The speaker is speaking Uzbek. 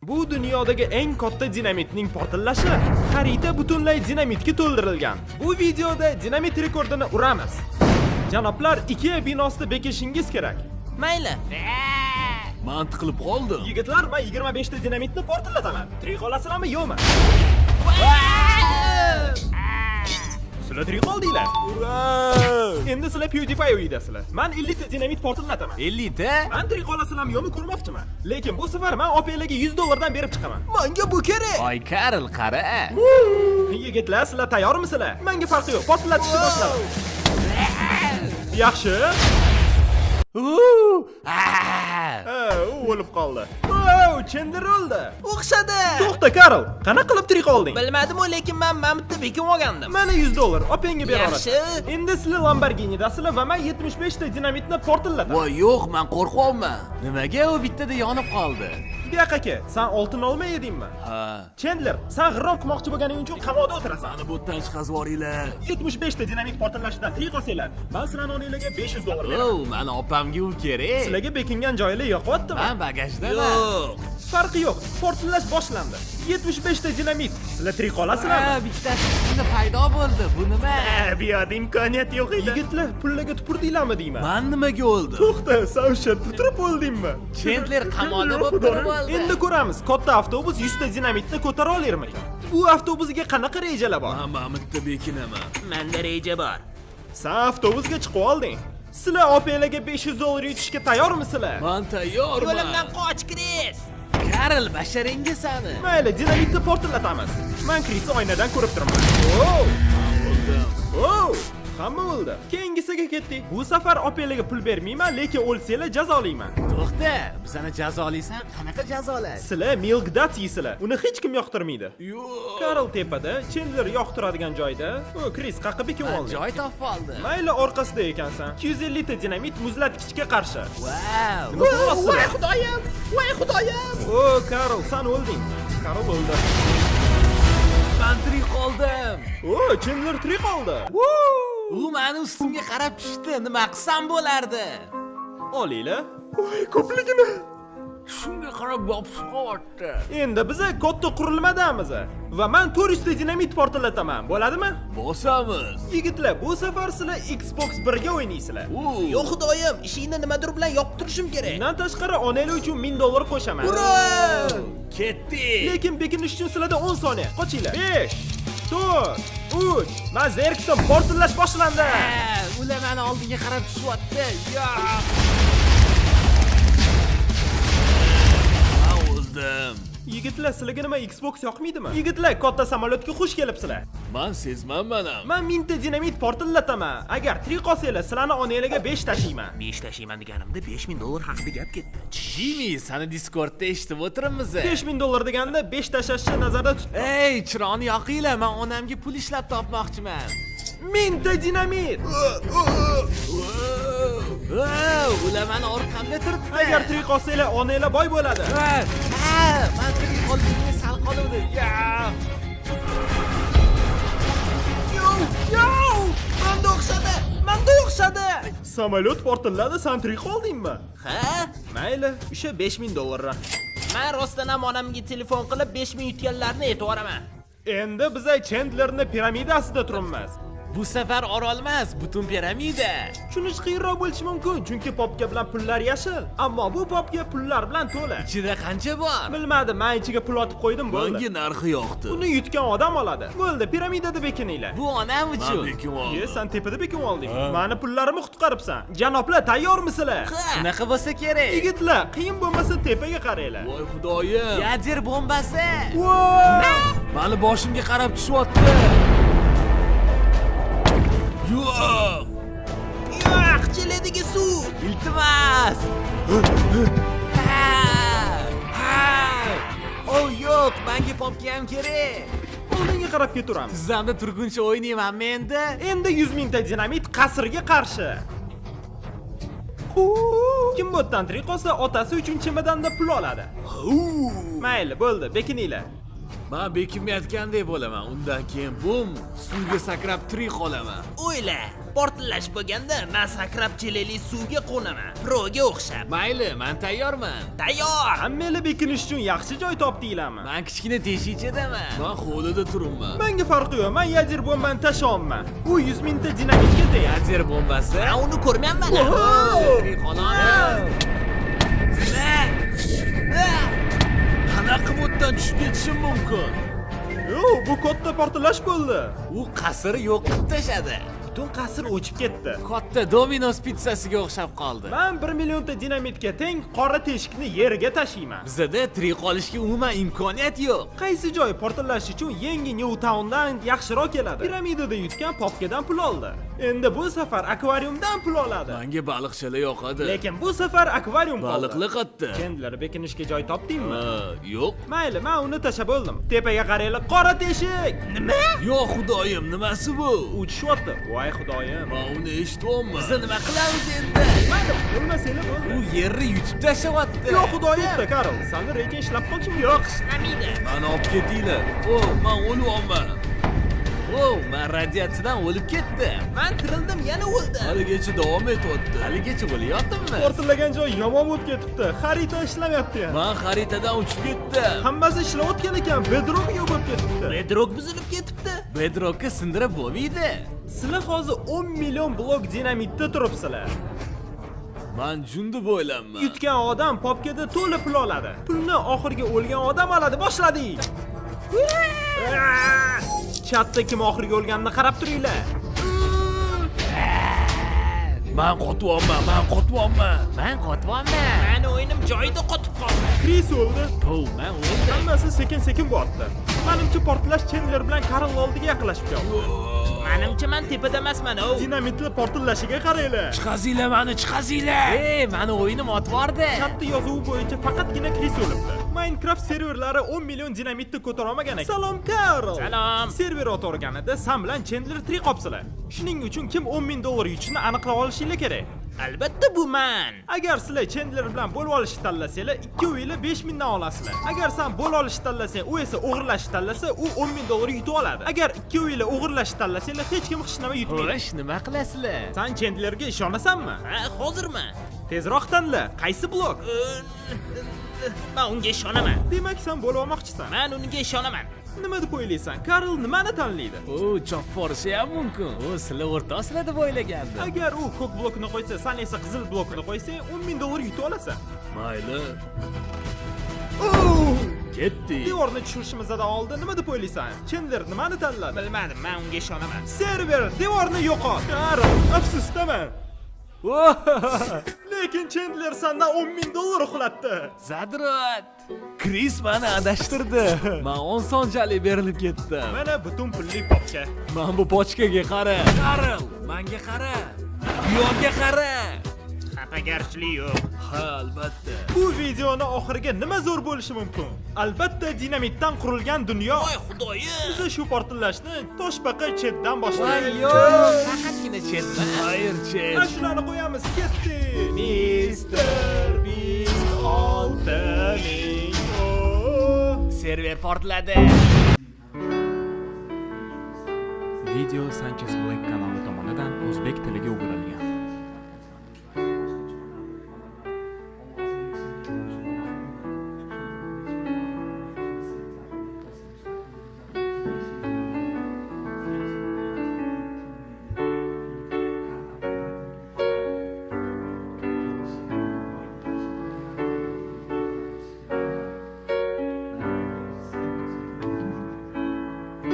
Bu dunyodagi eng katta dinamitning portlashi xarita butunlay dinamitga to'ldirilgan. Bu videoda dinamit rekordini uramiz. Janoblar, IKEA binosida bekishingiz kerak. Mayli. Mantiq qilib qoldim. Yigitlar, men 25 ta dinamitni portlataman. Tirik qolasizlarmi, yo'qmi? Sizlar tirik qoldinglar. Endi sizlar PewDiePie o'yidasizlar. Men 50 ta dinamit portlataman. 50 ta? Men tirik qolasizlarmi, yo'qmi ko'rmoqchiman. Lekin bu safar men OPlarga $100 berib chiqaman. Menga bu kerak. Voy Karl, qara. Yigitlar, sizlar tayyormisizlar? Menga farqi yo'q, portlatishni boshladim. Yaxshi. U o'lib qoldi. Chandler o'ldi. O'xshadi. To'xta, Karl. Qanaqa qilib tirik qolding? Bilmadim-ku, lekin men bitta bekim olgandim. Mana $100 opangga beraman. Yaxshi. Endi sizlar Lamborghinidasizlar va men 75 ta dinamitni portlataman. Voy yo'q, men qo'rqyapman. Nimaga u bittada yonib qoldi? Buyoq aka, sen oltin olmay edingmi? Ha. Chandler, sen g'irrom qilmoqchi bo'lganing uchun qamoqda o'tirasan. Mani bu yerdan chiqazib yuboringlar. 75 ta dinamit portlashidan tirik qolsanglar, men sizlarning o'rningizga $500 beraman. O, mani opamga u kerak. Sizlarga bekingan joylar yo'qotdimi? Men bagajdaman. Yo'q. Farqi yo'q. Portlash boshlandi. 75 ta dinamit. Sizlar tirik qolasizlarmi? Ha, bittasi sizda paydo bo'ldi. Bu nima? Bu yerda imkoniyat yo'q edi. Yigitlar, pullaga tupurdinglarmi deyman? Men nimaga o'ldim? To'xta, sen o'sha turib o'ldingmi? Chandler qamoqda bo'lib turib oldi. Endi ko'ramiz, katta avtobus 100 ta dinamitni ko'tara olarmikan? Bu avtobusga qanaqa rejalar bor? Men bitta bekinaman. Menda reja bor. Sen avtobusga chiqib olding. Sizlar OPlarga $500 yutishga tayyormisizlar? Men tayyorman. Yo'limdan qoch, Kris. Karl, basharinga sani. Mayli, dinamitni portlatamiz. Men Krisni oynadan ko'rib turaman. Hamma o'ldi. Keyingisiga ketdik. Bu safar OPlarga pul bermayman, lekin o'lsanglar jazolayman. To'xta, bizani jazolaysan, qanaqa jazolar? Sizlar Milk Dut yeysizlar. Uni hech kim yoqtirmaydi. Yo'q. Karl tepada, Chandler yoqtiradigan joyda. Kris qaqqa bekin oldi. Joy topib oldi. Mayli, orqasida ekansan. 250 ta dinamit muzlatgichga qarshi. Wow. Voy xudoyim! Voy xudoyim! Karl, sen o'lding. Karl o'ldi. Men tirik qoldim. Chandler tirik qoldi. U meni ustimga qarab tushdi. Nima qilsam bo'lardi? Olinglar. Voy, ko'pligini. Shunga qarab yopishib qoldi. Endi biz katta qurilmadamiz va men 400 ta dinamit portlataman. Bo'ladimi? Bosamiz. Yigitlar, bu safar sizlar Xbox 1 ga o'ynaysizlar. Yo'q, xudoyim, ishingni nimadir bilan yopib turishim kerak. Bundan tashqari onalar uchun $1000 qo'shaman. Ura! Ketdik. Lekin bekinish uchun sizlarda 10 soniya. Qochinglar. 5, 4, 3. Men zerikdim, portlash boshlandi. Ular meni oldinga qarab tushyapti. Yo'q. O'ldim. Yigitlar, sizlarga nima Xbox yoqmaydimi? Yigitlar, katta samolyotga xush kelibsizlar. Men sezmanman. Men 1000 ta dinamit portlataman. Agar tirik qolsanglar, sizlarni onalarga 5 tashiyman. 5 tashiyman deganimda $5000 haqida gap ketdi. Jimmy, seni Discordda eshitib o'tiribmiz. $5000 deganda 5 tashashni nazarda tut. Ey, chiroqni yoqinglar, men onamga pul ishlab topmoqchiman. 1000 ta dinamit. Ular meni orqamda turibdi. Agar tirik qolsanglar, onalar boy bo'ladi. Men tirik qolishimga sal qoldi. Menda o'xshadi. Samolyot portladi, sen tirik qoldingmi? Ha? Mayli, o'sha $5000. Men rostdan ham onamga telefon qilib 5000 yutganlarni aytib yuboraman. Endi biz Chandlerni piramidasida turibmiz. Bu safar orol emas, butun piramida. Tushunish qiyinroq bo'lishi mumkin, chunki popga bilan pullar yashil, ammo bu popga pullar bilan to'la. Ichida qancha bor? Bilmadim, men ichiga pul otib qo'ydim, bo'ldi. Menga narxi yoqdi. Uni yutgan odam oladi. Bo'ldi, piramidada bekininglar. Bu onam uchun. Sen tepada bekin olding. Meni pullarimni qutqaribsan. Janoblar, tayyormisizlar? Shunaqa bo'lsa kerak. Yigitlar, qiyin bo'lmasa tepaga qaranglar. Voy xudoyim. Yader bombasi. Meni boshimga qarab tushyapti. Yo'q. Cheledagi suv. Iltimos. Oh yo'q, menga popga ham kerak. oldinga qarab ketaveramiz. Tizzamda turguncha o'ynaymanmi endi? Endi 100 ming ta dinamit qasrga qarshi. Kim bo'tdan tirik qolsa, otasi uchun chemodanda pul oladi. Mayli, bo'ldi, bekininglar. Men bekinmayotgandek bo'laman. Undan keyin bum, suvga sakrab tirik qolaman. O'yla, portlash bo'lganda men sakrab chelayli suvga qo'naman. Proga o'xshab. Mayli, men tayyorman. Tayyor. Hammanglar bekinish uchun yaxshi joy topdinglarmi? Men kichkina teshikchadaman. Men hovlida turibman. Menga farqi yo'q. Men yadir bombani tashiyapman. U 100 mingta dinamitga teng. Yadir bombasi. Men uni ko'rmayapman. Tirik qolamiz. Qanaqa moddan tushib ketishim mumkin? Yo'q, bu katta portlash bo'ldi. U qasr yo'q qilib tashadi. Butun qasr o'chib ketdi. Katta Domino's pizzasiga o'xshab qoldi. Men 1 millionta dinamitga teng qora teshikni yerga tashiyman. Bizda tirik qolishga umuman imkoniyat yo'q. Qaysi joy portlash uchun yangi Newtowndan yaxshiroq keladi? Piramidada yutgan popkadan pul oldi. Endi bu safar akvariumdan pul oladi. Menga baliqchalar yoqadi. Lekin bu safar akvarium qoldi. Baliqli qatdi. Chandler bekinishga joy topdingmi? Yo'q. Mayli, men uni tashab bo'ldim. Tepaga qaranglar, qora teshik. Nima? Yo'q, xudoyim, nimasi bu? Uchishyapti. Voy xudoyim. Men uni eshityapman. Biz nima qilamiz endi? Mayli, bo'lmasanglar bo'ldi. U yerni yutib tashlayapti. Yo'q xudoyim, Karl. Sani rejang ishlab qolishim yo'q. Ishlamaydi. Meni olib ketinglar. Men o'lyapman. Men radiatsiyadan o'lib ketdim. Men tirildim, yana o'ldim. Haligacha davom etyapti. Haligacha bo'lyaptimi? Portlagan joy yomon bo'lib ketibdi. Xarita ishlamayapti. Men xaritadan uchib ketdim. Hammasi ishlayotgan ekan, bedrock yo'q bo'lib ketibdi. Bedrock buzilib ketibdi. Bedrockka sindirib bo'lmaydi. Sizlar hozir 10 million blok dinamitda turibsizlar. Men junda bo'ylanman. Yutgan odam popkada to'la pul oladi. Pulni oxirgi o'lgan odam oladi. Boshladik. Chatda kim oxirgi o'lganini qarab turinglar. Men qotyapman. Meni o'yinim joyida qotib qoldi. Kris o'ldi. Men o'ldim. Hammasi sekin-sekin bo'tdi. Menimcha portlash Chandler bilan Karl oldiga yaqinlashib keldi. Menimcha men tepada emasman. Dinamitli portlashiga qaranglar. Chiqazinglar. Meni o'yinim otvordi. Chatda yozuvi bo'yicha faqatgina Kris o'libdi. Minecraft serverlari 10 million dinamitni ko'tara olmagan ekan. Salom Karl. Salom. Server o'torganida Sam bilan Chandler tirik qolibsizlar. Shuning uchun kim 10 ming dollar yutishini aniqlab olishinglar kerak. Albatta bu men. Agar sizlar Chandler bilan bo'lib olishni tanlasanglar, ikkovinglar 5 mingdan olasizlar. Agar sen bo'lib olishni tanlasang, u esa o'g'irlashni tanlasa, u 10 ming dollar yutib oladi. Agar ikkovinglar o'g'irlashni tanlasanglar, hech kim hech nima yutmaydi. Xo'sh, nima qilasizlar? Sen Chandlerga ishonasanmi? Ha, hozirmi? Tezroq tanla. Qaysi blok? Men unga ishonaman. Demak, sen bo'lib olmoqchisan. Men unga ishonaman. Nima deb o'ylaysan? Karl nimani tanlaydi? Chop forishi ham mumkin. Sizlar o'rtasizlar deb o'ylagandim. Agar u ko'k blokni qo'ysa, sen esa qizil blokni qo'ysang, 10 ming dollar yutib olasan. Mayli. Ketdi. Devorni tushirishimizdan oldin nima deb o'ylaysan? Chandler nimani tanladi? Bilmadim, men unga ishonaman. Server devorni yo'qot. Karl, afsusdaman. Lekin Chandler sendan 10 ming dollar uxlatdi. Zadrat. Kris meni adashtirdi. Men osonchalik berilib ketdim. Mana butun pulli popka. Men bu pochkaga qara. Karl, menga qara. Yo'lga qara. Xafagarchilik yo'q. Ha, albatta. Bu videoni oxiriga nima zo'r bo'lishi mumkin? Albatta dinamitdan qurilgan dunyo. Voy xudoyim. Biz shu portlashni toshbaqa chetdan Voy boshlaymiz. yo'q. Faqatgina chetma. Xayr, chet. Mana shularni qo'yamiz. Ketdi. Mr. Beast oltining. Server portladi. Video Sanchez Black kanali tomonidan o'zbek tiliga o'girilgan.